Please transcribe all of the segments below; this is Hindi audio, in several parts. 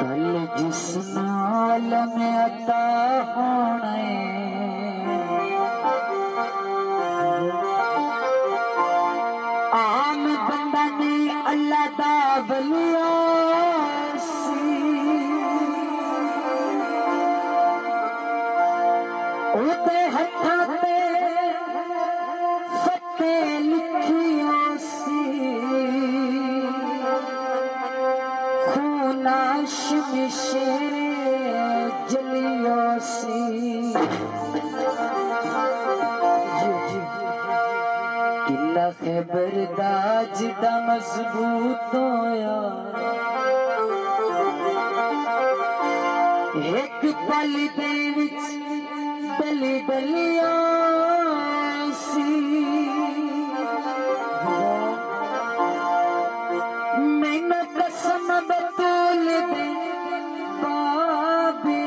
कल जिस नाल में अता होने आम बंदा ने अल्लाह दा वलिया उते हथा ते फते लिखिया सी खूनाश मिशरे जलिया सी किला खैबर दा जिदा मजबूत होया एक पल दे विच दली दलिया सी मैंने कसम बतूल दे बाबे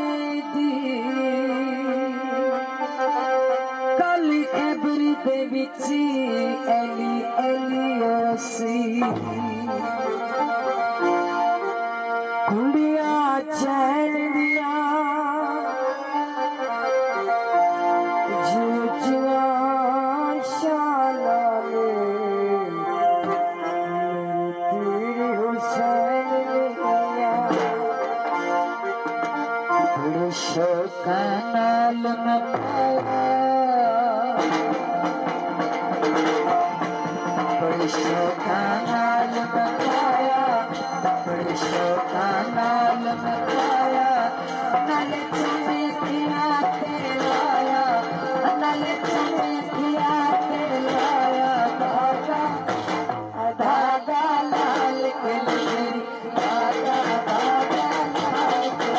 दी कल खैबर दे विच एली एलियो सी कुड़िया चैन दिया शोकानाल में बड़ी शोकानाल में बड़ी शोकानाल में नाले चमेकिया ते लाया नाले चमेकिया ते लाया धागा धागा लाल के लिए धागा धागा लाल के